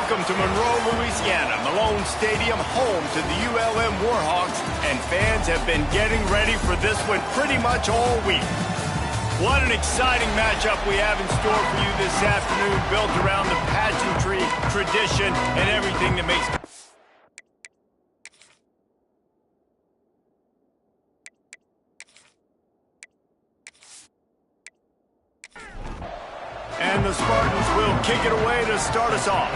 Welcome to Monroe, Louisiana, Malone Stadium, home to the ULM Warhawks, and fans have been getting ready for this one pretty much all week. What an exciting matchup we have in store for you this afternoon, built around the pageantry, tradition, and everything that makes... And the Spartans will kick it away to start us off.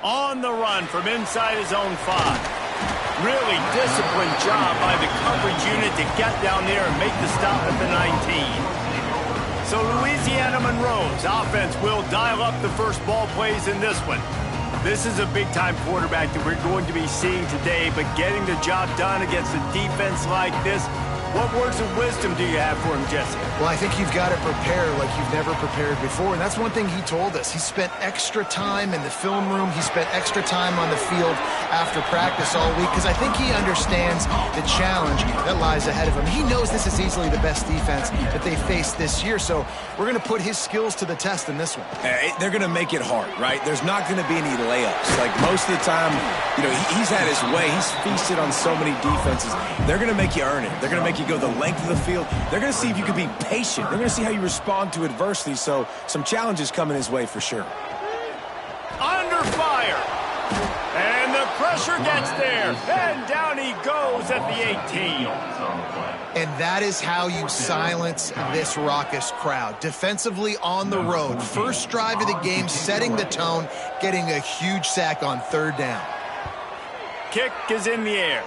On the run from inside his own 5. Really disciplined job by the coverage unit to get down there and make the stop at the 19. So Louisiana Monroe's offense will dial up the first ball plays in this one. This is a big-time quarterback that we're going to be seeing today, but getting the job done against a defense like this, what words of wisdom do you have for him, Jesse? Well, I think you've got to prepare like you've never prepared before, and that's one thing he told us. He spent extra time in the film room. He spent extra time on the field after practice all week because I think he understands the challenge that lies ahead of him. He knows this is easily the best defense that they faced this year, so we're going to put his skills to the test in this one. They're going to make it hard, right? There's not going to be any layups. Like most of the time, you know, he's had his way. He's feasted on so many defenses. They're going to make you earn it. They're going to make you go the length of the field. They're going to see if you can be patient. They're going to see how you respond to adversity. So some challenges coming his way for sure. Under fire. And the pressure gets there. And down he goes at the 18. And that is how you silence this raucous crowd. Defensively on the road. First drive of the game, setting the tone, getting a huge sack on 3rd down. Kick is in the air.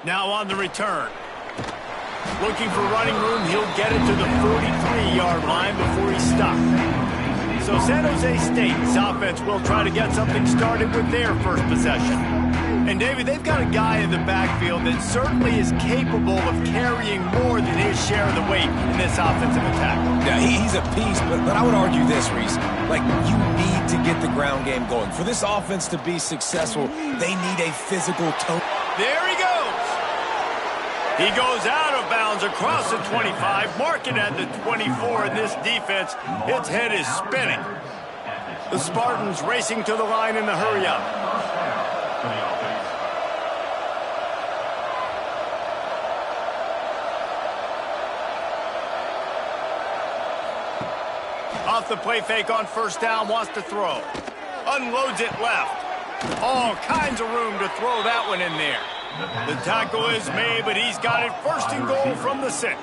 Now on the return. Looking for running room, he'll get it to the 43-yard line before he's stopped. So San Jose State's offense will try to get something started with their first possession. And David, they've got a guy in the backfield that certainly is capable of carrying more than his share of the weight in this offensive attack. Yeah, he's a piece, but I would argue this, Reese. Like, you need to get the ground game going. For this offense to be successful, they need a physical tone. There he goes. He goes out of bounds across the 25, marking at the 24, and this defense, its head is spinning. The Spartans racing to the line in the hurry-up. Off the play fake on 1st down, wants to throw. Unloads it left. All kinds of room to throw that one in there. The tackle is made, but he's got it 1st and goal from the 6.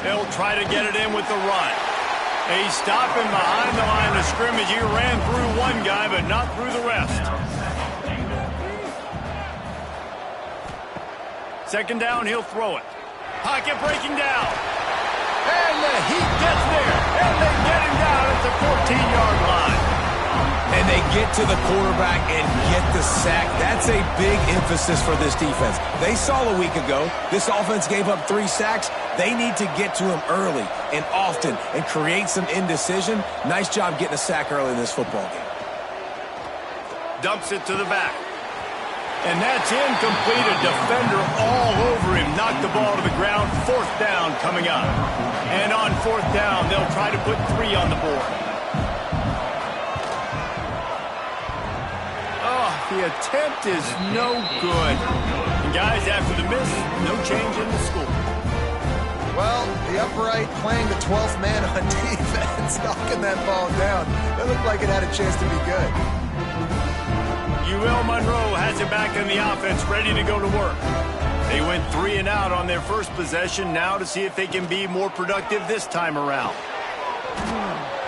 He'll try to get it in with the run. He's stopping behind the line of scrimmage. He ran through one guy, but not through the rest. 2nd down, he'll throw it. Pocket breaking down. And the heat gets there. And they get him down at the 14-yard line. And they get to the quarterback and get the sack. That's a big emphasis for this defense. They saw a week ago, this offense gave up 3 sacks. They need to get to him early and often and create some indecision. Nice job getting a sack early in this football game. Dumps it to the back. And that's incomplete. A defender all over him. Knocked the ball to the ground. 4th down coming up. And on 4th down, they'll try to put 3 on the board. The attempt is no good. And guys, after the miss, no change in the score. Well, the upright playing the 12th man on defense, knocking that ball down. That looked like it had a chance to be good. UL Monroe has it back in the offense, ready to go to work. They went 3 and out on their first possession, now to see if they can be more productive this time around.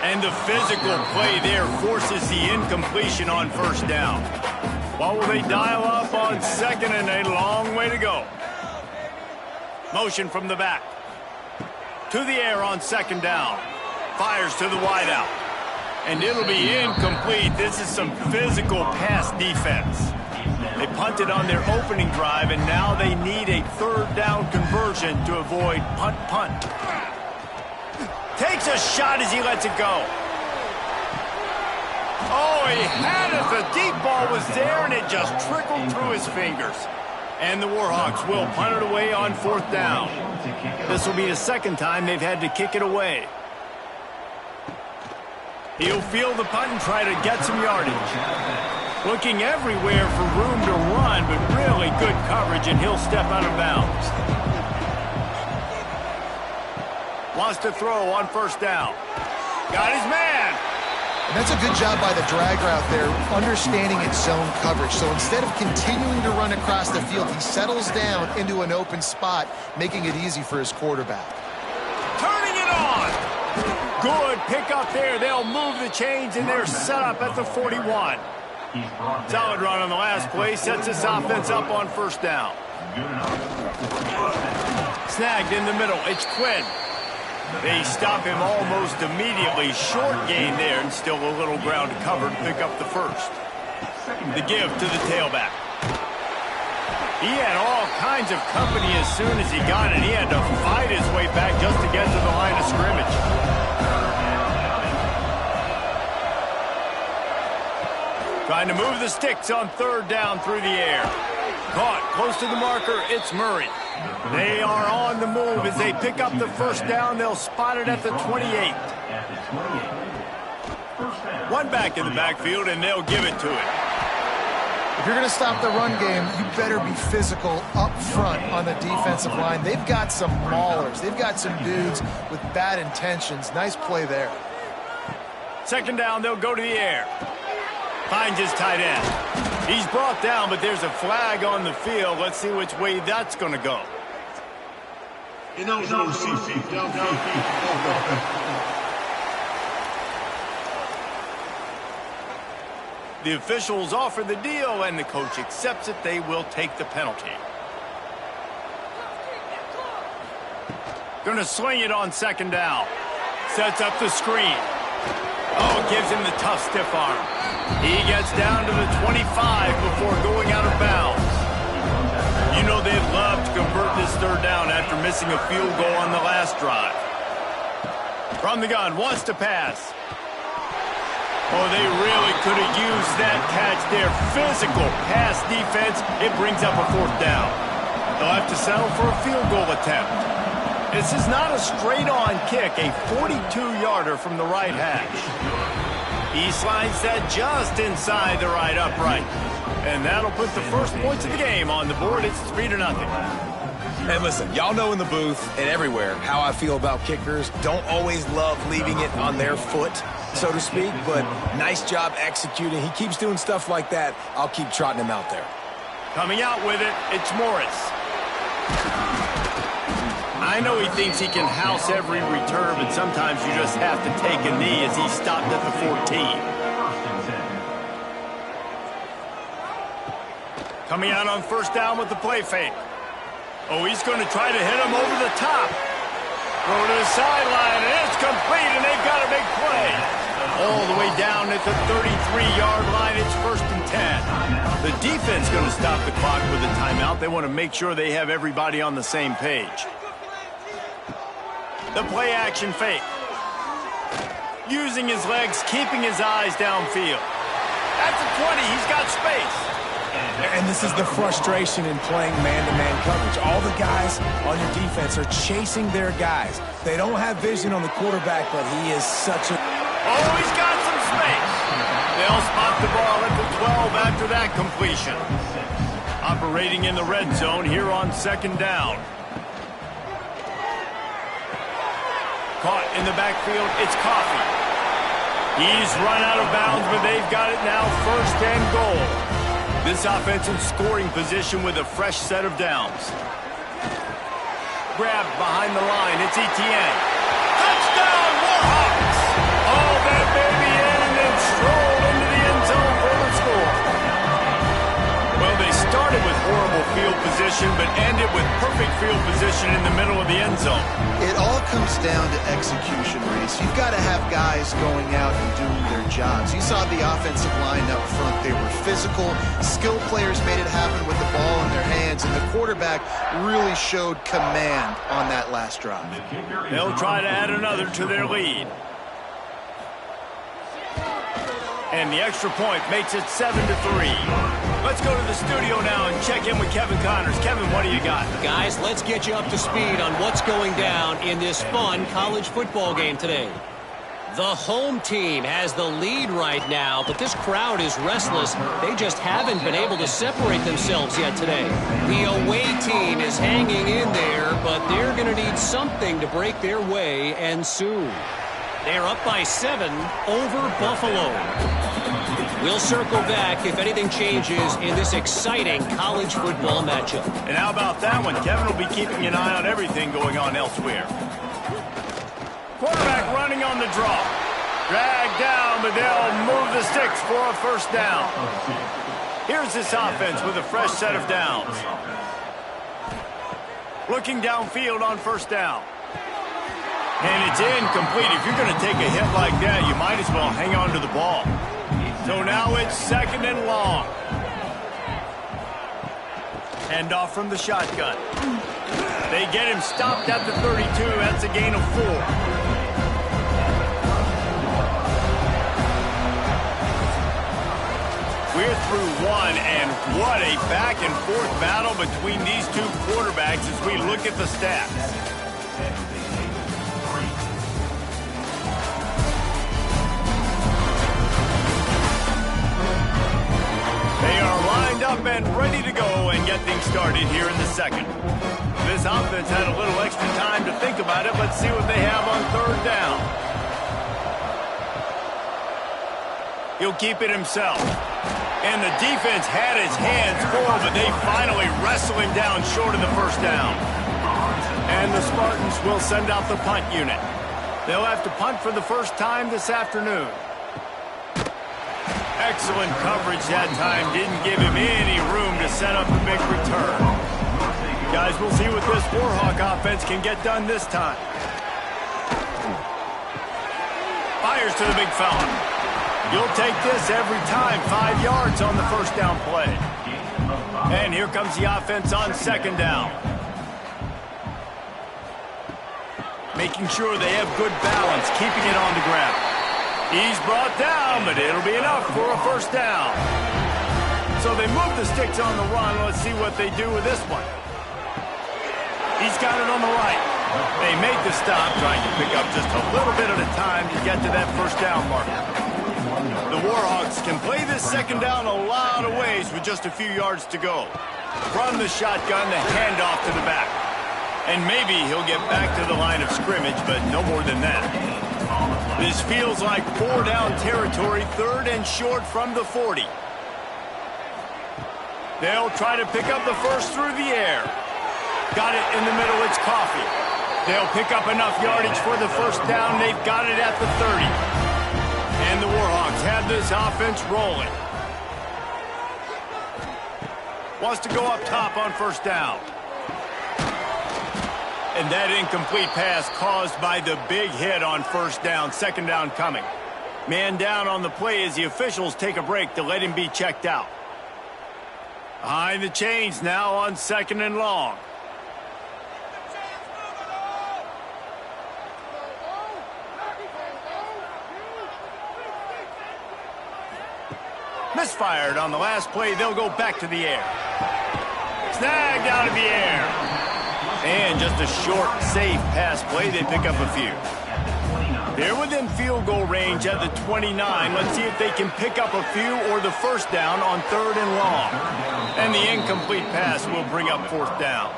And the physical play there forces the incompletion on 1st down. What will they dial up on 2nd and a long way to go? Motion from the back. To the air on 2nd down. Fires to the wideout. And it'll be incomplete. This is some physical pass defense. They punted on their opening drive, and now they need a 3rd down conversion to avoid punt. Takes a shot as he lets it go. Oh, he had it. The deep ball was there, and it just trickled through his fingers. And the Warhawks will punt it away on 4th down. This will be the second time they've had to kick it away. He'll field the punt and try to get some yardage. Looking everywhere for room to run, but really good coverage, and he'll step out of bounds. Wants to throw on 1st down. Got his man. And that's a good job by the drag route there, understanding its zone coverage. So instead of continuing to run across the field, he settles down into an open spot, making it easy for his quarterback. Turning it on. Good pick up there. They'll move the chains, and they're set up at the 41. Solid run on the last play. Sets this offense up on 1st down. Snagged in the middle. It's Quinn. They stop him almost immediately. Short gain there, and still a little ground to cover to pick up the 1st. The give to the tailback. He had all kinds of company as soon as he got it. He had to fight his way back just to get to the line of scrimmage. Trying to move the sticks on 3rd down through the air. Caught close to the marker. It's Murray. They are on the move as they pick up the 1st down. They'll spot it at the 28. One back in the backfield, and they'll give it to it. If you're going to stop the run game, you better be physical up front on the defensive line. They've got some maulers. They've got some dudes with bad intentions. Nice play there. 2nd down, they'll go to the air. Finds his tight end. He's brought down, but there's a flag on the field. Let's see which way that's going to go. The officials offer the deal, and the coach accepts it. They will take the penalty. Going to swing it on 2nd down. Sets up the screen. Oh, gives him the tough stiff arm. He gets down to the 25 before going out of bounds. You know they'd love to convert this 3rd down after missing a field goal on the last drive. From the gun, wants to pass. Oh, they really could have used that catch there. Physical pass defense. It brings up a 4th down. They'll have to settle for a field goal attempt. This is not a straight-on kick, a 42-yarder from the right hash. He slides that just inside the right upright. And that'll put the first points of the game on the board. It's 3-0. And listen, y'all know in the booth and everywhere how I feel about kickers. Don't always love leaving it on their foot, so to speak, but nice job executing. He keeps doing stuff like that. I'll keep trotting him out there. Coming out with it, it's Morris. I know he thinks he can house every return, but sometimes you just have to take a knee as he stopped at the 14. Coming out on 1st down with the play fake. Oh, he's going to try to hit him over the top. Throw to the sideline, and it's complete, and they've got a big play. All the way down at the 33-yard line, it's 1st and 10. The defense going to stop the clock with a timeout. They want to make sure they have everybody on the same page. The play action fake. Using his legs, keeping his eyes downfield. At the 20, he's got space. And this is the frustration in playing man-to-man coverage. All the guys on your defense are chasing their guys. They don't have vision on the quarterback, but he is such a... Oh, he's got some space. They'll spot the ball at the 12 after that completion. Operating in the red zone here on 2nd down. Caught in the backfield, it's Coffee. He's run out of bounds, but they've got it now 1st and goal. This offensive scoring position with a fresh set of downs. Grabbed behind the line, it's Etienne. Touchdown, Warhawks! All that baby in and then strolled into the end zone for the score. Well, they started with horrible field position, but ended with perfect field position in the middle of the end zone. It all comes down to execution, Reese. You've got to have guys going out and doing their jobs. You saw the offensive line up front. They were physical. Skilled players made it happen with the ball in their hands, and the quarterback really showed command on that last drive. They'll try to add another to their lead. And the extra point makes it 7-3. Let's go to the studio now and check in with Kevin Connors. Kevin, what do you got? Guys, let's get you up to speed on what's going down in this fun college football game today. The home team has the lead right now, but this crowd is restless. They just haven't been able to separate themselves yet today. The away team is hanging in there, but they're going to need something to break their way, and soon. They're up by 7 over Buffalo. We'll circle back if anything changes in this exciting college football matchup. And how about that one? Kevin will be keeping an eye on everything going on elsewhere. Quarterback running on the draw. Dragged down, but they'll move the sticks for a first down. Here's this offense with a fresh set of downs. Looking downfield on first down. And it's incomplete. If you're going to take a hit like that, you might as well hang on to the ball. So now it's 2nd and long. Handoff from the shotgun. They get him stopped at the 32. That's a gain of 4. We're through 1, and what a back-and-forth battle between these two quarterbacks as we look at the stats. They are lined up and ready to go and get things started here in the second. This offense had a little extra time to think about it. Let's see what they have on 3rd down. He'll keep it himself. And the defense had his hands full, but they finally wrestle him down short of the first down. And the Spartans will send out the punt unit. They'll have to punt for the first time this afternoon. Excellent coverage that time. Didn't give him any room to set up a big return. Guys, we'll see what this Warhawk offense can get done this time. Fires to the big fella. You'll take this every time. 5 yards on the first down play. And here comes the offense on 2nd down. Making sure they have good balance, keeping it on the ground. He's brought down, but it'll be enough for a first down. So they move the sticks on the run. Let's see what they do with this one. He's got it on the right. They make the stop, trying to pick up just a little bit at a time to get to that first down mark. The Warhawks can play this 2nd down a lot of ways with just a few yards to go. From the shotgun, the handoff to the back. And maybe he'll get back to the line of scrimmage, but no more than that. This feels like 4-down territory, 3rd and short from the 40. They'll try to pick up the first through the air. Got it in the middle, it's Coffee. They'll pick up enough yardage for the first down. They've got it at the 30. And the Warhawks have this offense rolling. Wants to go up top on first down. And that incomplete pass caused by the big hit on first down. 2nd down coming. Man down on the play as the officials take a break to let him be checked out. Behind the chains now on 2nd and long. Misfired on the last play. They'll go back to the air. Snagged out of the air. And just a short, safe pass play. They pick up a few. They're within field goal range at the 29. Let's see if they can pick up a few or the first down on 3rd and long. And the incomplete pass will bring up 4th down.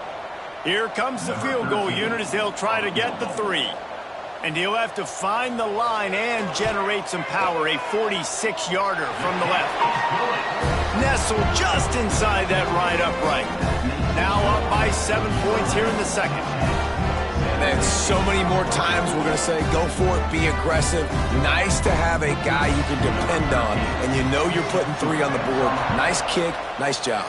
Here comes the field goal unit as they'll try to get the 3. And he'll have to find the line and generate some power. A 46-yarder from the left. Nestled just inside that right upright. Now up by 7 points here in the second. And so many more times we're going to say, go for it, be aggressive. Nice to have a guy you can depend on, and you know you're putting 3 on the board. Nice kick, nice job.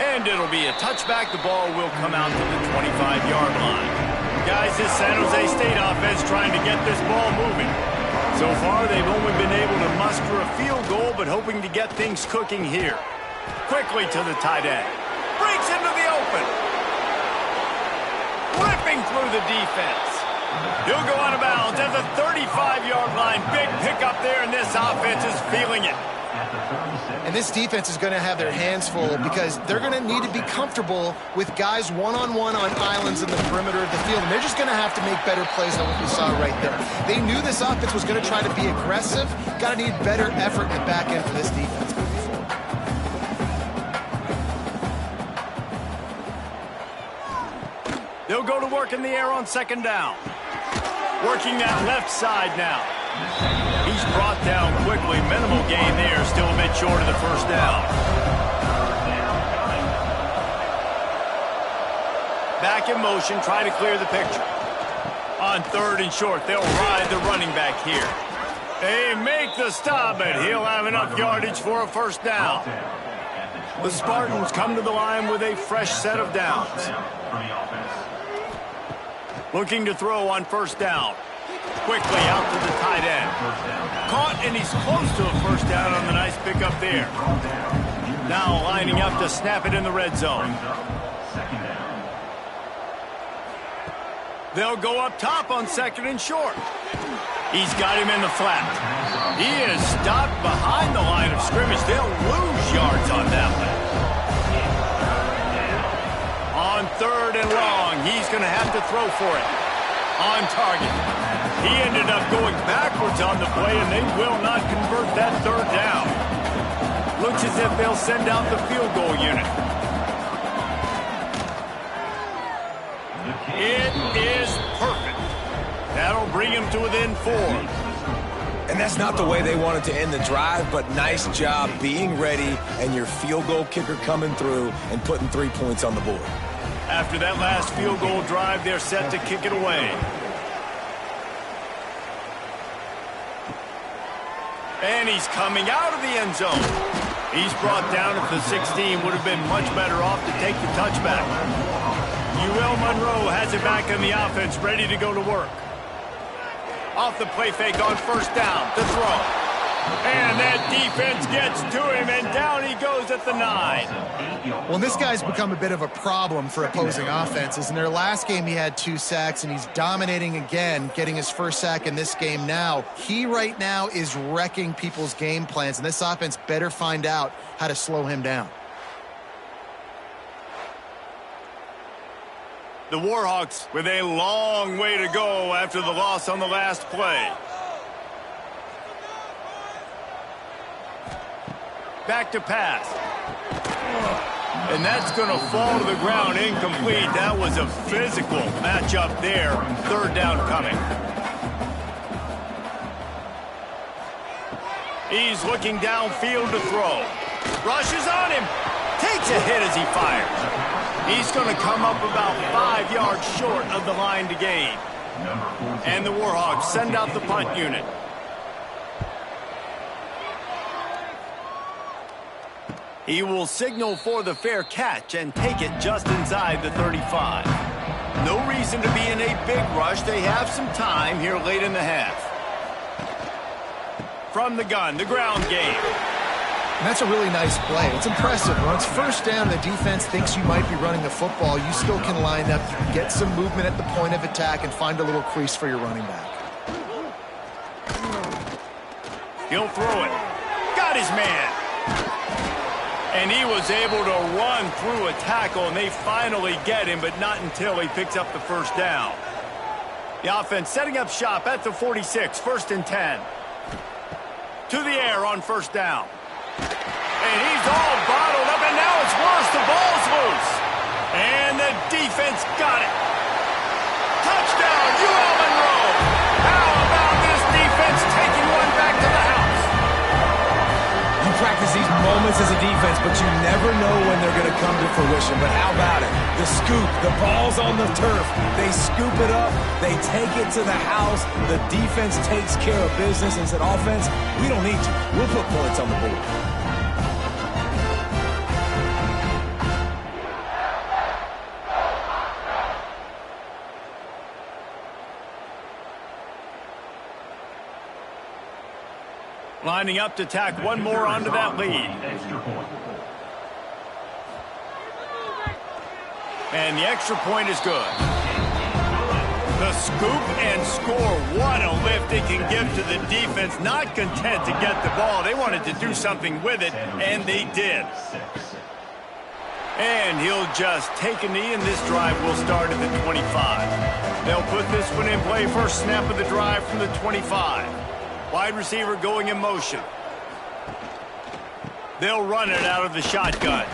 And it'll be a touchback. The ball will come out to the 25-yard line. Guys, this San Jose State offense trying to get this ball moving. So far, they've only been able to muster a field goal, but hoping to get things cooking here. Quickly to the tight end. Breaks into the open. Ripping through the defense. He'll go out of bounds at the 35-yard line. Big pickup there, and this offense is feeling it. And this defense is going to have their hands full because they're going to need to be comfortable with guys one-on-one on islands in the perimeter of the field. And they're just going to have to make better plays than what we saw right there. They knew this offense was going to try to be aggressive. Got to need better effort in the back end for this defense moving forward. They'll go to work in the air on second down. Working that left side now. He's brought down quickly. Minimal gain there. Still a bit short of the first down. Back in motion. Try to clear the picture. On third and short, they'll ride the running back here. They make the stop, but he'll have enough yardage for a first down. The Spartans come to the line with a fresh set of downs. Looking to throw on first down. Quickly out to the tight end. Caught, and he's close to a first down on the nice pickup there. Now lining up to snap it in the red zone. They'll go up top on second and short. He's got him in the flat. He is stopped behind the line of scrimmage. They'll lose yards on that one. On third and long, he's going to have to throw for it. On target. He ended up going backwards on the play, and they will not convert that third down. Looks as if they'll send out the field goal unit. It is perfect. That'll bring him to within 4. And that's not the way they wanted to end the drive, but nice job being ready and your field goal kicker coming through and putting 3 points on the board. After that last field goal drive, they're set to kick it away. And he's coming out of the end zone. He's brought down at the 16. Would have been much better off to take the touchback. UL Monroe has it back in the offense, ready to go to work. Off the play fake on first down to throw. And that defense gets to him, and down he goes at the 9. Well, this guy's become a bit of a problem for opposing offenses. In their last game, he had 2 sacks, and he's dominating again, getting his first sack in this game now. He right now is wrecking people's game plans, and this offense better find out how to slow him down. The Warhawks with a long way to go after the loss on the last play. Back to pass. And that's going to fall to the ground incomplete. That was a physical matchup there. Third down coming. He's looking downfield to throw. Rushes on him. Takes a hit as he fires. He's going to come up about 5 yards short of the line to gain. And the Warhawks send out the punt unit. He will signal for the fair catch and take it just inside the 35. No reason to be in a big rush. They have some time here late in the half. From the gun, the ground game. And that's a really nice play. It's impressive. When it's first down, the defense thinks you might be running the football. You still can line up, get some movement at the point of attack, and find a little crease for your running back. He'll throw it. Got his man. And he was able to run through a tackle, and they finally get him, but not until he picks up the first down. The offense setting up shop at the 46, 1st and 10. To the air on first down. And he's all bottled up, and now it's worse. The ball's loose. And the defense got it. Touchdown, UL Monroe. How about this defense taking one back to the house? You practice these moments as a defense, but you never know when they're going to come to fruition. But how about it? The scoop, the ball's on the turf. They scoop it up. They take it to the house. The defense takes care of business and said, offense, we don't need you. We'll put points on the board. Lining up to tack one more onto that lead. And the extra point is good. The scoop and score. What a lift it can give to the defense. Not content to get the ball. They wanted to do something with it, and they did. And he'll just take a knee, and this drive will start at the 25. They'll put this one in play. First snap of the drive from the 25. Wide receiver going in motion. They'll run it out of the shotgun.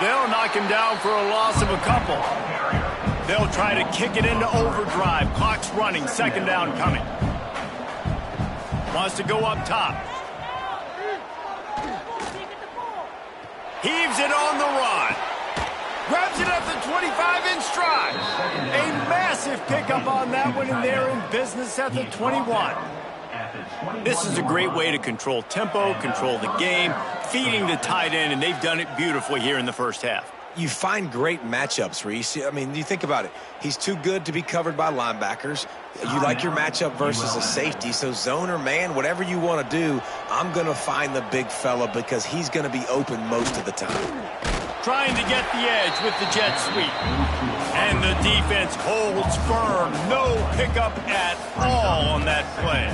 They'll knock him down for a loss of a couple. They'll try to kick it into overdrive. Clock's running. Second down coming. Wants to go up top. Heaves it on the run. Grabs it at the 25 in stride. A massive pickup on that one, and they're in business at the 21. This is a great way to control tempo, control the game, feeding the tight end, and they've done it beautifully here in the first half. You find great matchups, Reese. I mean, you think about it. He's too good to be covered by linebackers. You like your matchup versus a safety, so zone or man, whatever you want to do, I'm going to find the big fella because he's going to be open most of the time. Trying to get the edge with the jet sweep. And the defense holds firm. No pickup at all on that play.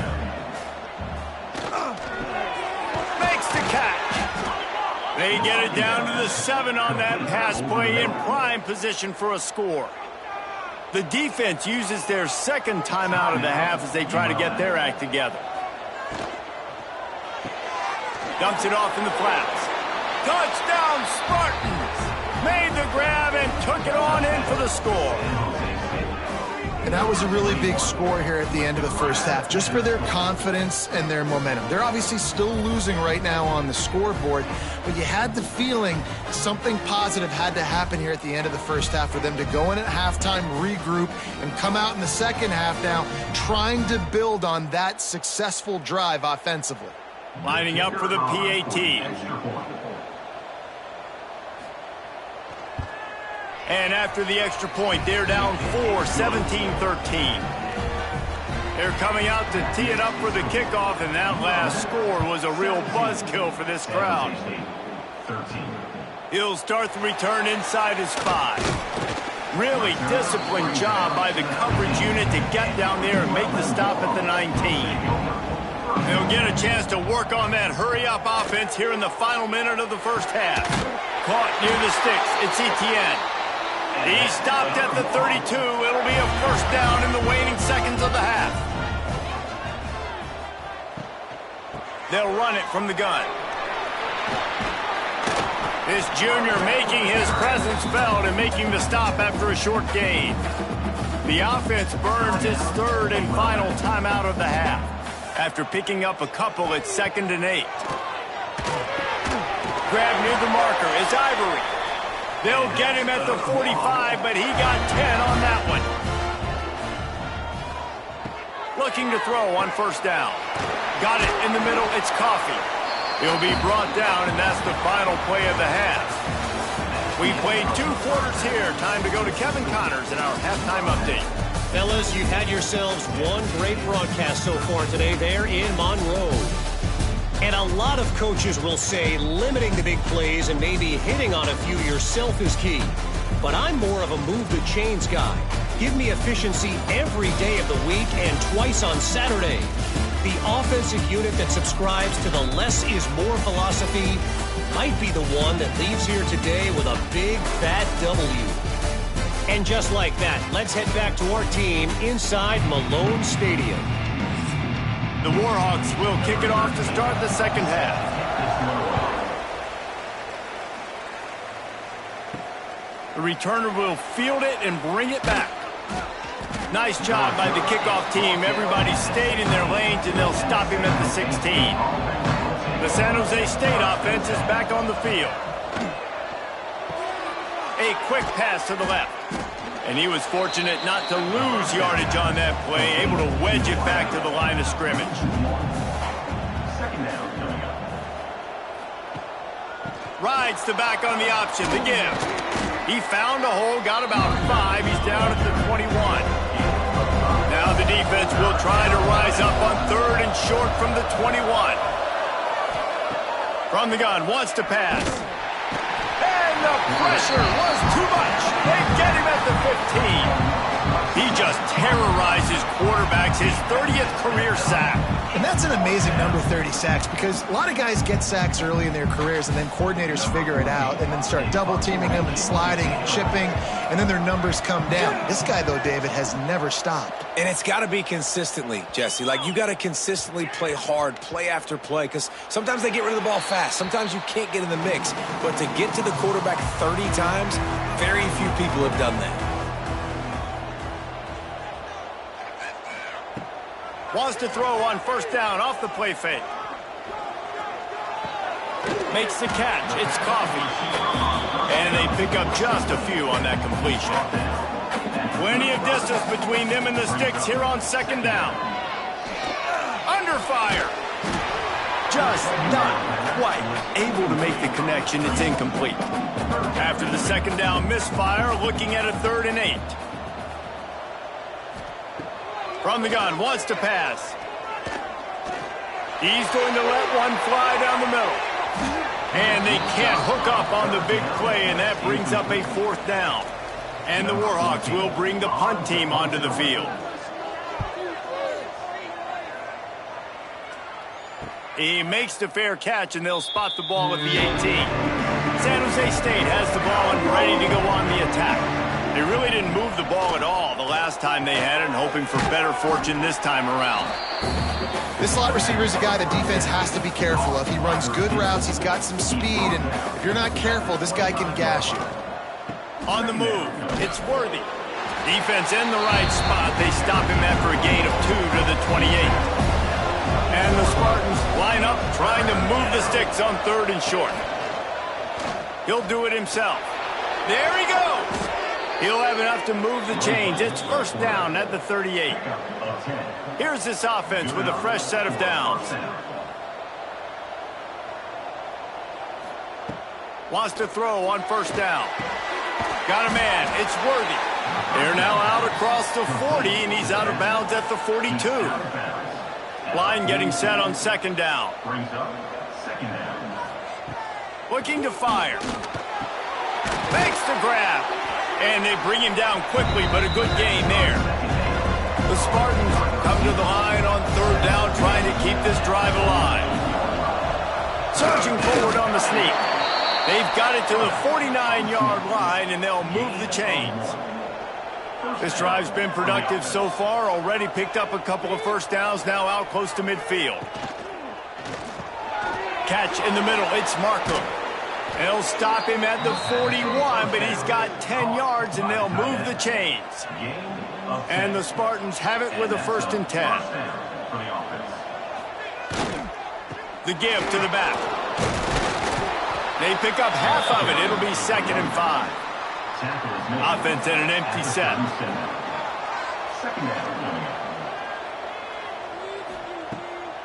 Makes the catch. They get it down to the 7 on that pass play in prime position for a score. The defense uses their second timeout of the half as they try to get their act together. Dumps it off in the flats. Touchdown Spartans! Made the grab and took it on in for the score. And that was a really big score here at the end of the first half, just for their confidence and their momentum. They're obviously still losing right now on the scoreboard, but you had the feeling something positive had to happen here at the end of the first half for them to go in at halftime, regroup, and come out in the second half now trying to build on that successful drive offensively. Lining up for the PAT. And after the extra point, they're down 4, 17-13. They're coming out to tee it up for the kickoff, and that last score was a real buzzkill for this crowd. He'll start the return inside his 5. Really disciplined job by the coverage unit to get down there and make the stop at the 19. They'll get a chance to work on that hurry-up offense here in the final minute of the first half. Caught near the sticks. It's Etienne. He stopped at the 32. It'll be a first down in the waning seconds of the half. They'll run it from the gun. This junior making his presence felt and making the stop after a short gain. The offense burns its third and final timeout of the half. After picking up a couple, it's 2nd and 8. Grab near the marker is Ivory. They'll get him at the 45, but he got 10 on that one. Looking to throw on first down. Got it in the middle. It's Coffee. He'll be brought down, and that's the final play of the half. We played 2 quarters here. Time to go to Kevin Connors in our halftime update. Fellas, you've had yourselves one great broadcast so far today there in Monroe. And a lot of coaches will say limiting the big plays and maybe hitting on a few yourself is key. But I'm more of a move the chains guy. Give me efficiency every day of the week and twice on Saturday. The offensive unit that subscribes to the less is more philosophy might be the one that leaves here today with a big, fat W. And just like that, let's head back to our team inside Malone Stadium. The Warhawks will kick it off to start the second half. The returner will field it and bring it back. Nice job by the kickoff team. Everybody stayed in their lanes, and they'll stop him at the 16. The San Jose State offense is back on the field. A quick pass to the left. And he was fortunate not to lose yardage on that play, able to wedge it back to the line of scrimmage. Rides the back on the option, the give. He found a hole, got about 5. He's down at the 21. Now the defense will try to rise up on 3rd and short from the 21. From the gun, wants to pass. And the pressure was too much. They get him at the 15. He just terrorizes quarterbacks, his 30th career sack. And that's an amazing number, 30 sacks, because a lot of guys get sacks early in their careers, and then coordinators figure it out and then start double-teaming them and sliding and chipping, and then their numbers come down. This guy, though, David, has never stopped. And it's got to be consistently, Jesse. Like, you got to consistently play hard, play after play, because sometimes they get rid of the ball fast. Sometimes you can't get in the mix. But to get to the quarterback 30 times, very few people have done that. Wants to throw on first down off the play fake. Makes the catch. It's Coffee. And they pick up just a few on that completion. Plenty of distance between them and the sticks here on second down. Under fire. Just not quite able to make the connection. It's incomplete. After the second down misfire, looking at a 3rd and 8. From the gun, wants to pass. He's going to let one fly down the middle. And they can't hook up on the big play, and that brings up a 4th down. And the Warhawks will bring the punt team onto the field. He makes the fair catch, and they'll spot the ball at the 18. San Jose State has the ball and ready to go on the attack. They really didn't move the ball at all the last time they had it, and hoping for better fortune this time around. This slot receiver is a guy the defense has to be careful of. He runs good routes, he's got some speed, and if you're not careful, this guy can gash you. On the move, it's Worthy. Defense in the right spot. They stop him after a gain of 2 to the 28. And the Spartans line up, trying to move the sticks on 3rd and short. He'll do it himself. There he goes. He'll have enough to move the chains. It's first down at the 38. Here's this offense with a fresh set of downs. Wants to throw on first down. Got a man. It's Worthy. They're now out across the 40, and he's out of bounds at the 42. Line getting set on second down. Looking to fire. Makes the grab. And they bring him down quickly, but a good gain there. The Spartans come to the line on 3rd down, trying to keep this drive alive. Surging forward on the sneak. They've got it to the 49-yard line, and they'll move the chains. This drive's been productive so far, already picked up a couple of first downs, now out close to midfield. Catch in the middle, it's Markham. They'll stop him at the 41, but he's got 10 yards, and they'll move the chains. And the Spartans have it with a 1st and 10. The give to the back. They pick up half of it. It'll be 2nd and 5. Offense in an empty set.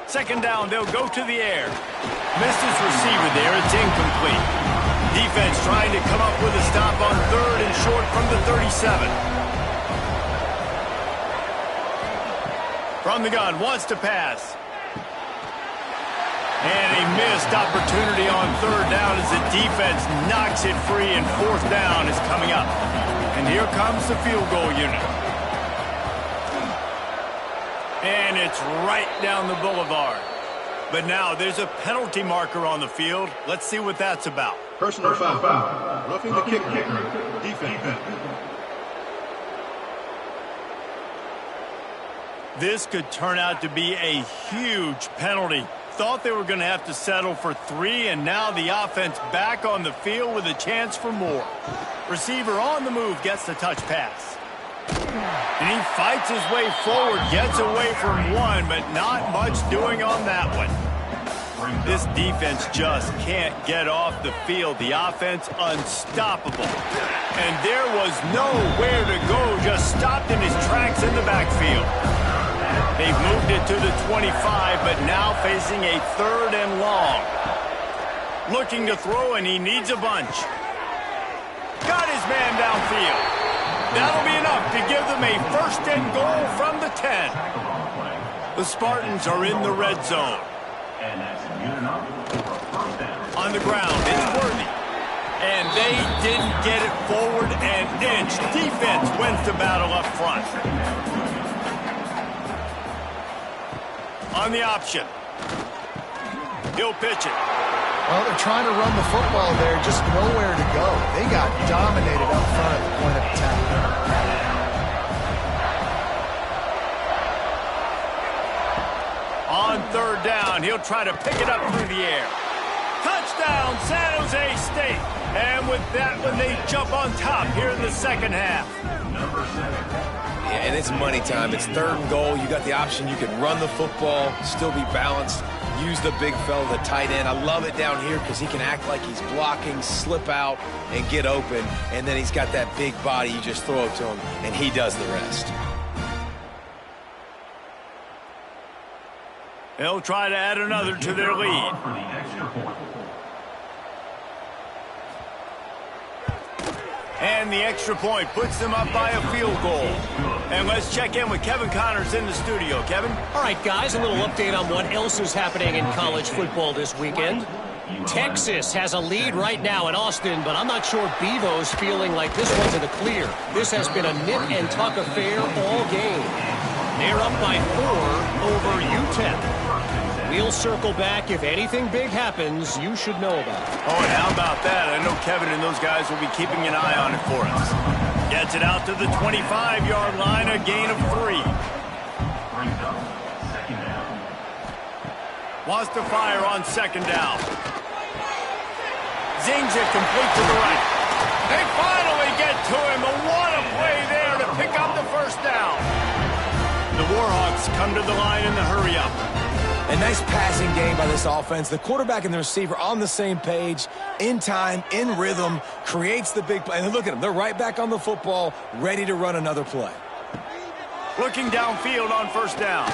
Second down, they'll go to the air. Missed his receiver there. It's incomplete. Defense trying to come up with a stop on 3rd and short from the 37. From the gun, wants to pass. And a missed opportunity on 3rd down as the defense knocks it free, and 4th down is coming up. And here comes the field goal unit. And it's right down the boulevard. But now there's a penalty marker on the field. Let's see what that's about. Personal foul. Roughing the kicker. Defense. This could turn out to be a huge penalty. Thought they were going to have to settle for 3, and now the offense back on the field with a chance for more. Receiver on the move gets the touch pass. And he fights his way forward, gets away from one, but not much doing on that one. This defense just can't get off the field. The offense unstoppable. And there was nowhere to go, just stopped in his tracks in the backfield. They've moved it to the 25, but now facing a 3rd and long. Looking to throw, and he needs a bunch. Got his man downfield. That'll be enough to give them a 1st and goal from the 10. The Spartans are in the red zone. On the ground, it's Worthy. And they didn't get it forward an inch. Defense wins the battle up front. On the option. He'll pitch it. Well, they're trying to run the football there, just nowhere to go. They got dominated up front at the point of attack. On third down, he'll try to pick it up through the air. Touchdown, San Jose State. And with that one, they jump on top here in the second half. Yeah, and it's money time. It's third and goal. You got the option. You can run the football, still be balanced, use the big fella, the tight end. I love it down here because he can act like he's blocking, slip out, and get open. And then he's got that big body. You just throw it to him, and he does the rest. They'll try to add another to their lead. And the extra point puts them up by a field goal. And let's check in with Kevin Connors in the studio. Kevin? All right, guys, a little update on what else is happening in college football this weekend. Texas has a lead right now in Austin, but I'm not sure Bevo's feeling like this one's in the clear. This has been a nip-and-tuck affair all game. They're up by 4 over UTEP. We'll circle back. If anything big happens, you should know about it. Oh, and how about that? I know Kevin and those guys will be keeping an eye on it for us. Gets it out to the 25-yard line, a gain of 3. Wants to fire on second down. Zings it complete to the right. They finally get to him. But what a play there to pick up the first down. The Warhawks come to the line in the hurry-up. A nice passing game by this offense. The quarterback and the receiver on the same page, in time, in rhythm, creates the big play. And look at them. They're right back on the football, ready to run another play. Looking downfield on first down.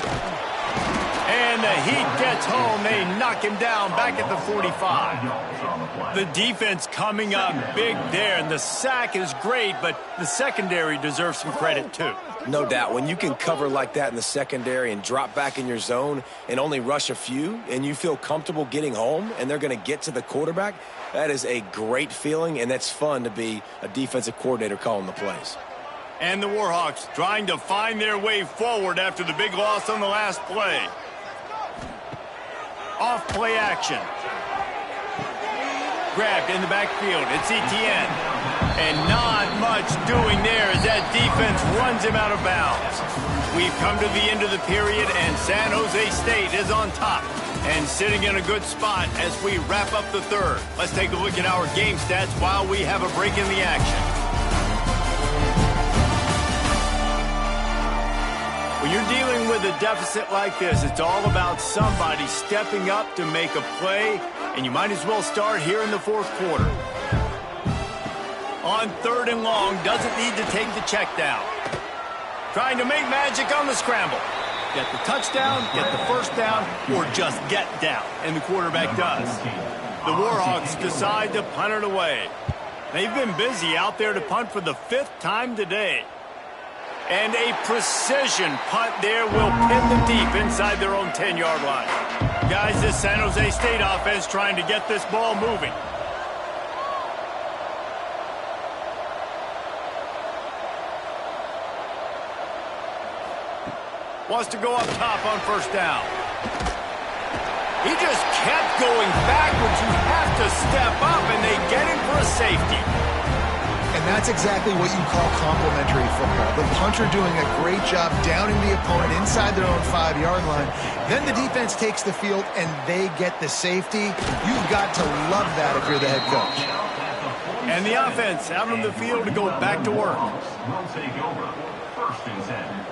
And the Heat gets home. They knock him down back at the 45. The defense coming up big there, and the sack is great, but the secondary deserves some credit too. No doubt. When you can cover like that in the secondary and drop back in your zone and only rush a few, and you feel comfortable getting home, and they're going to get to the quarterback, that is a great feeling, and that's fun to be a defensive coordinator calling the plays. And the Warhawks trying to find their way forward after the big loss on the last play. Off play action. Grabbed in the backfield. It's Etienne. And not much doing there as that defense runs him out of bounds. We've come to the end of the period, and San Jose State is on top and sitting in a good spot as we wrap up the third. Let's take a look at our game stats while we have a break in the action. When you're dealing with a deficit like this, it's all about somebody stepping up to make a play, and you might as well start here in the fourth quarter. On third and long, doesn't need to take the check down. Trying to make magic on the scramble. Get the touchdown, get the first down, or just get down, and the quarterback does. The Warhawks decide to punt it away. They've been busy out there to punt for the 5th time today. And a precision punt there will pin them deep inside their own 10-yard line. Guys, this San Jose State offense trying to get this ball moving. Wants to go up top on first down. He just kept going backwards. You have to step up, and they get him for a safety. And that's exactly what you call complementary football. The punter doing a great job downing the opponent inside their own 5-yard line. Then the defense takes the field, and they get the safety. You've got to love that if you're the head coach. And the offense out on the field to go back to work. Will take over. 1st and 10.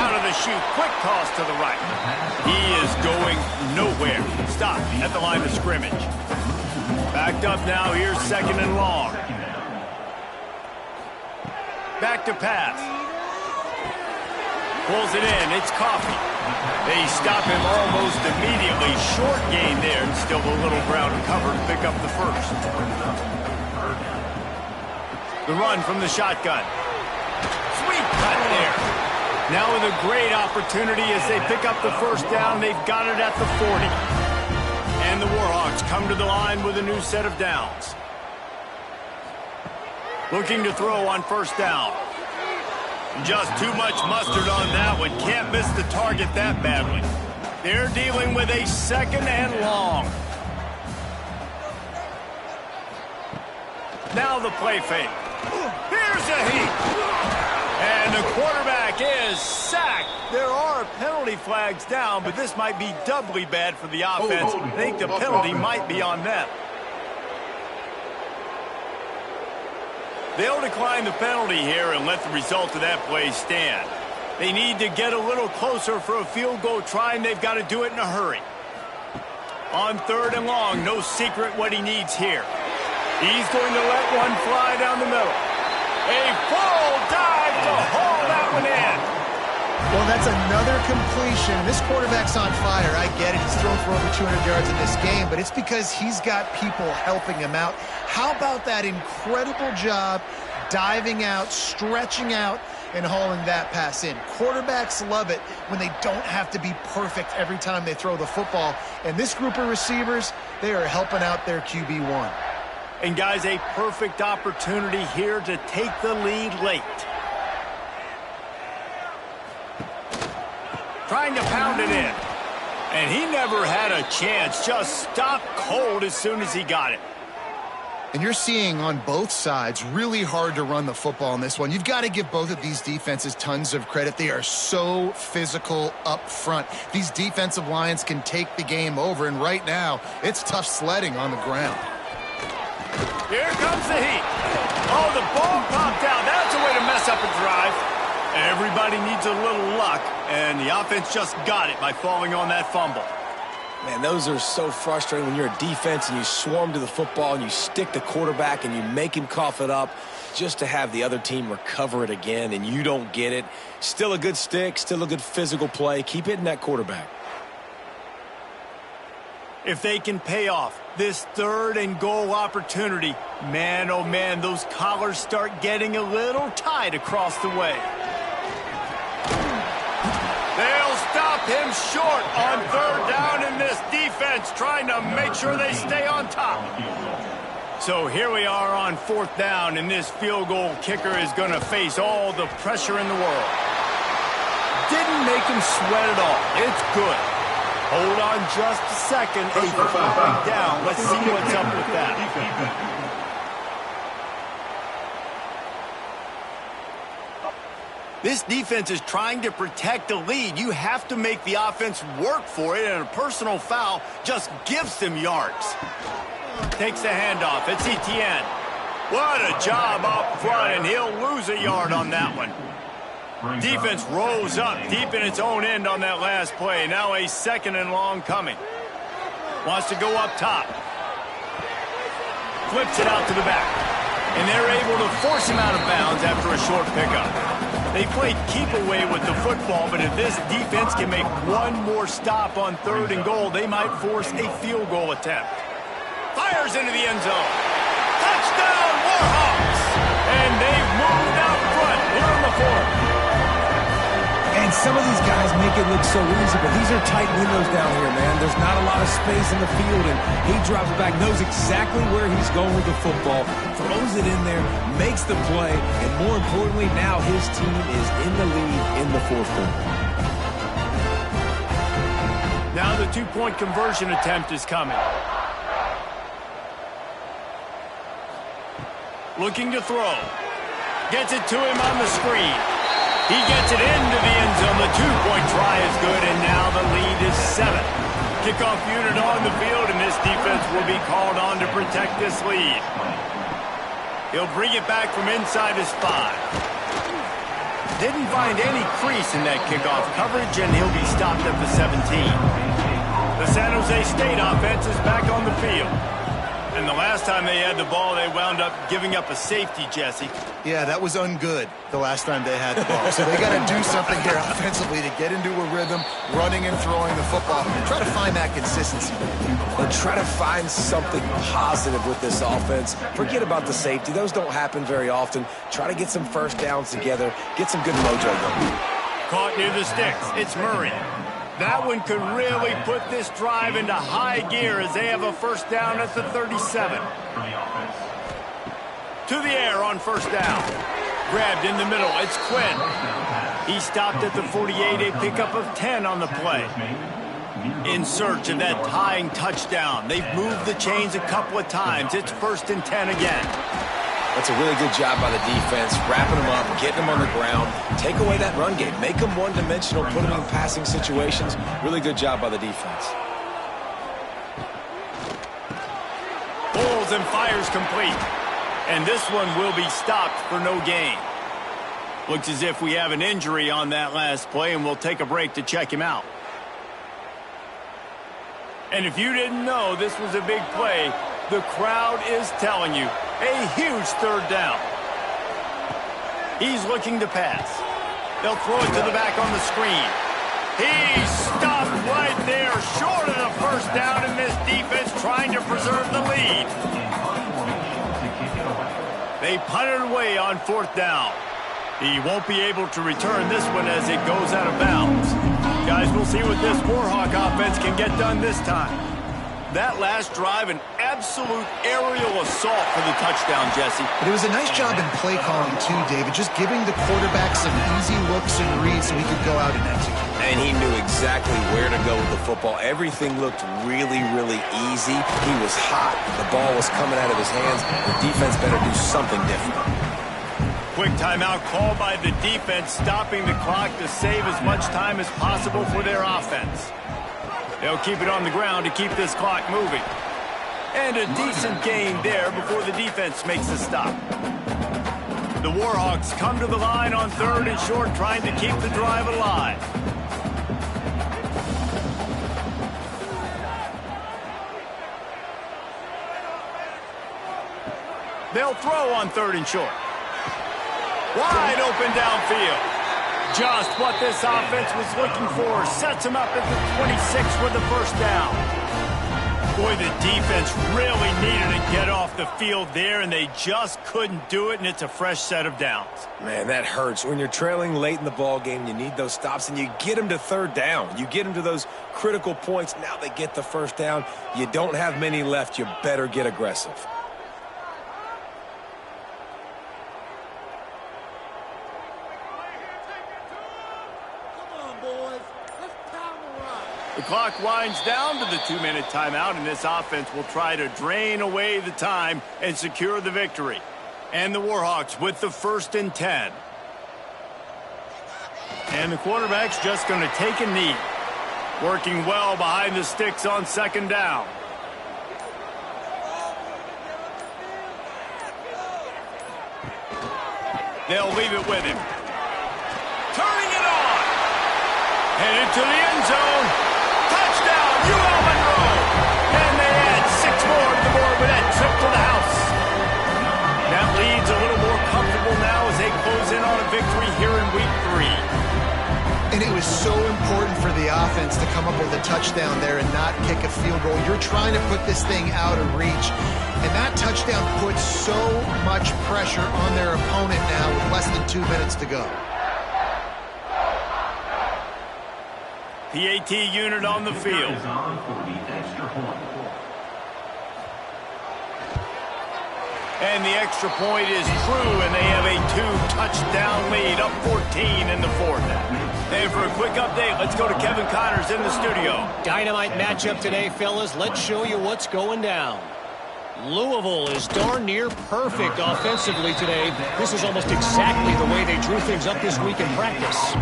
Out of the chute, quick toss to the right. He is going nowhere. Stop at the line of scrimmage. Backed up now, here's 2nd and long. Back to pass. Pulls it in, it's Coffee. They stop him almost immediately. Short gain there, and still a little ground to cover to pick up the first. The run from the shotgun. Sweet cut there. Now with a great opportunity as they pick up the first down. They've got it at the 40. And the Warhawks come to the line with a new set of downs. Looking to throw on first down. Just too much mustard on that one. Can't miss the target that badly. They're dealing with a second and long. Now the play fake. Here's a heat. And the quarterback is sacked. There are penalty flags down, but this might be doubly bad for the offense. I think the penalty might be on them. They'll decline the penalty here and let the result of that play stand. They need to get a little closer for a field goal try, and they've got to do it in a hurry. On third and long, no secret what he needs here. He's going to let one fly down the middle. A full dive to haul that one in. Well, that's another completion. This quarterback's on fire. I get it. He's thrown for over 200 yards in this game, but it's because he's got people helping him out. How about that incredible job diving out, stretching out, and hauling that pass in? Quarterbacks love it when they don't have to be perfect every time they throw the football. And this group of receivers, they are helping out their QB1. And, guys, a perfect opportunity here to take the lead late. Trying to pound it in. And he never had a chance. Just stopped cold as soon as he got it. And you're seeing on both sides really hard to run the football in this one. You've got to give both of these defenses tons of credit. They are so physical up front. These defensive lines can take the game over, and right now it's tough sledding on the ground. Here comes the heat. Oh, the ball popped out. That's a way to mess up a drive. Everybody needs a little luck, and the offense just got it by falling on that fumble. Man, those are so frustrating when you're a defense and you swarm to the football and you stick the quarterback and you make him cough it up just to have the other team recover it again, and you don't get it. Still a good stick, still a good physical play. Keep hitting that quarterback. If they can pay off this third and goal opportunity, man, oh man, those collars start getting a little tight across the way. They'll stop him short on third down in this defense, trying to make sure they stay on top. So here we are on fourth down, and this field goal kicker is going to face all the pressure in the world. Didn't make him sweat at all. It's good. Hold on just a second. A flag down. Let's see what's up with that. This defense is trying to protect the lead. You have to make the offense work for it, and a personal foul just gives them yards. Takes the handoff. It's Etienne. What a job up front, and he'll lose a yard on that one. Defense rolls up deep in its own end on that last play. Now a second and long coming. Wants to go up top. Flips it out to the back. And they're able to force him out of bounds after a short pickup. They played keep away with the football, but if this defense can make one more stop on third and goal, they might force a field goal attempt. Fires into the end zone. Touchdown, Warhawks! And they've moved out front here in the fourth. And some of these guys make it look so easy, but these are tight windows down here, man. There's not a lot of space in the field, and he drops back, knows exactly where he's going with the football, throws it in there, makes the play, and more importantly, now his team is in the lead in the fourth quarter. Now the two-point conversion attempt is coming. Looking to throw. Gets it to him on the screen. He gets it into the end zone. The two-point try is good, and now the lead is 7. Kickoff unit on the field, and this defense will be called on to protect this lead. He'll bring it back from inside his 5. Didn't find any crease in that kickoff coverage, and he'll be stopped at the 17. The San Jose State offense is back on the field. And the last time they had the ball, they wound up giving up a safety, Jesse. Yeah, that was ungood the last time they had the ball. So they got to do something here offensively to get into a rhythm, running and throwing the football. Try to find that consistency. And try to find something positive with this offense. Forget about the safety. Those don't happen very often. Try to get some first downs together. Get some good mojo going. Caught near the sticks. It's Murray. That one could really put this drive into high gear as they have a first down at the 37. To the air on first down. Grabbed in the middle. It's Quinn. He stopped at the 48, a pickup of 10 on the play. In search of that tying touchdown. They've moved the chains a couple of times. It's 1st and 10 again. That's a really good job by the defense, wrapping them up, getting them on the ground, take away that run game, make them one-dimensional, put them in passing situations. Really good job by the defense. Pulls and fires complete. And this one will be stopped for no gain. Looks as if we have an injury on that last play, and we'll take a break to check him out. And if you didn't know this was a big play, the crowd is telling you. A huge third down. He's looking to pass. They'll throw it to the back on the screen. He's stopped right there, short of the first down in this defense, trying to preserve the lead. They punt it away on 4th down. He won't be able to return this one as it goes out of bounds. Guys, we'll see what this Warhawk offense can get done this time. That last drive, an absolute aerial assault for the touchdown, Jesse. But it was a nice job in play calling, too, David, just giving the quarterback some easy looks and reads so he could go out and execute. And he knew exactly where to go with the football. Everything looked really, really easy. He was hot. The ball was coming out of his hands. The defense better do something different. Quick timeout called by the defense, stopping the clock to save as much time as possible for their offense. They'll keep it on the ground to keep this clock moving. And a decent gain there before the defense makes a stop. The Warhawks come to the line on 3rd and short, trying to keep the drive alive. They'll throw on 3rd and short. Wide open downfield. Just what this offense was looking for. Sets him up at the 26 with the first down. Boy, the defense really needed to get off the field there, and they just couldn't do it, and it's a fresh set of downs. Man, that hurts. When you're trailing late in the ball game, you need those stops, and you get them to 3rd down. You get them to those critical points. Now they get the first down. You don't have many left. You better get aggressive. The clock winds down to the 2-minute timeout, and this offense will try to drain away the time and secure the victory. And the Warhawks with the 1st and 10. And the quarterback's just going to take a knee. Working well behind the sticks on 2nd down. They'll leave it with him. Turning it on. Headed to the end zone. Touchdown, UL Monroe. And they add 6 more to the board with that trip to the house. That lead's a little more comfortable now as they close in on a victory here in week 3. And it was so important for the offense to come up with a touchdown there and not kick a field goal. You're trying to put this thing out of reach. And that touchdown puts so much pressure on their opponent now with less than 2 minutes to go. PAT unit on the field. And the extra point is true, and they have a 2-touchdown lead, up 14 in the 4th. And for a quick update, let's go to Kevin Connors in the studio. Dynamite matchup today, fellas. Let's show you what's going down. Louisville is darn near perfect offensively today. This is almost exactly the way they drew things up this week in practice.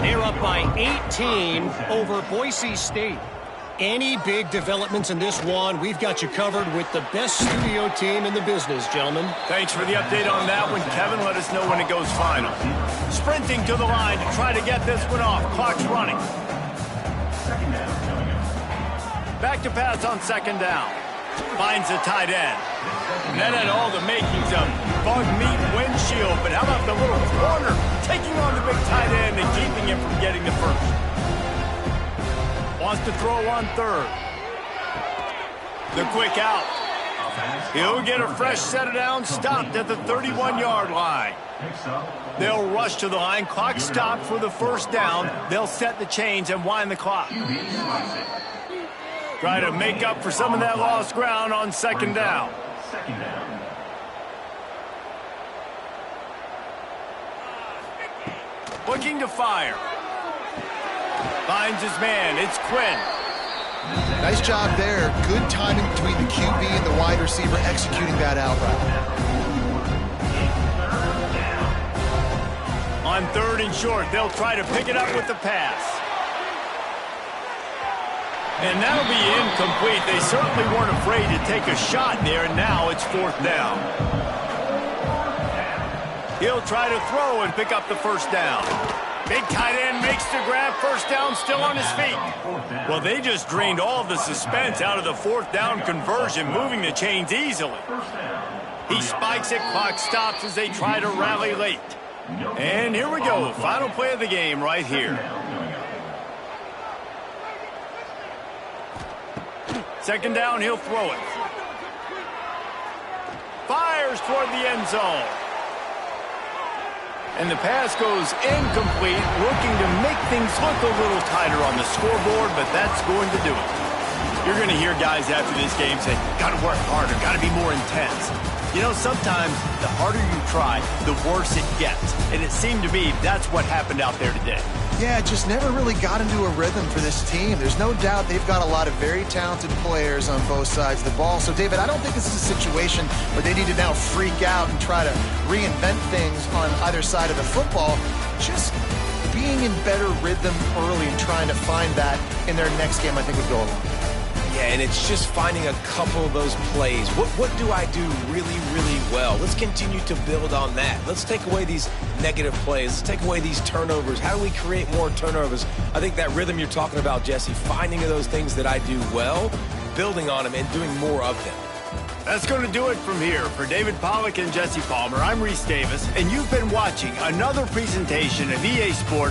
They're up by 18 over Boise State. Any big developments in this one, we've got you covered with the best studio team in the business, gentlemen. Thanks for the update on that one, Kevin. Let us know when it goes final. Sprinting to the line to try to get this one off. Clock's running. Back to pass on 2nd down. Finds the tight end. And that had all the makings of bug meat windshield, but how about the little corner taking on the big tight end and keeping him from getting the first? Wants to throw on 3rd. The quick out. He'll get a fresh set of downs stopped at the 31-yard line. They'll rush to the line. Clock stopped for the first down. They'll set the chains and wind the clock. Try to make up for some of that lost ground on second down. Looking to fire. Finds his man. It's Quinn. Nice job there. Good timing between the QB and the wide receiver executing that out route. On 3rd and short, they'll try to pick it up with the pass. And that'll be incomplete. They certainly weren't afraid to take a shot there, and now it's 4th down. He'll try to throw and pick up the first down. Big tight end makes the grab. First down, still on his feet. Well, they just drained all of the suspense out of the 4th down conversion, moving the chains easily. He spikes it. Clock stops as they try to rally late. And here we go. Final play of the game right here. Second down, he'll throw it. Fires toward the end zone. And the pass goes incomplete, looking to make things look a little tighter on the scoreboard, but that's going to do it. You're going to hear guys after this game say, got to work harder, got to be more intense. You know, sometimes the harder you try, the worse it gets. And it seemed to me that's what happened out there today. Yeah, just never really got into a rhythm for this team. There's no doubt they've got a lot of very talented players on both sides of the ball. So, David, I don't think this is a situation where they need to now freak out and try to reinvent things on either side of the football. Just being in better rhythm early and trying to find that in their next game, I think would go a long way. Yeah, and it's just finding a couple of those plays. What do I do really, really well? Let's continue to build on that. Let's take away these negative plays. Let's take away these turnovers. How do we create more turnovers? I think that rhythm you're talking about, Jesse, finding those things that I do well, building on them, and doing more of them. That's going to do it from here. For David Pollack and Jesse Palmer, I'm Reese Davis, and you've been watching another presentation of EA Sports.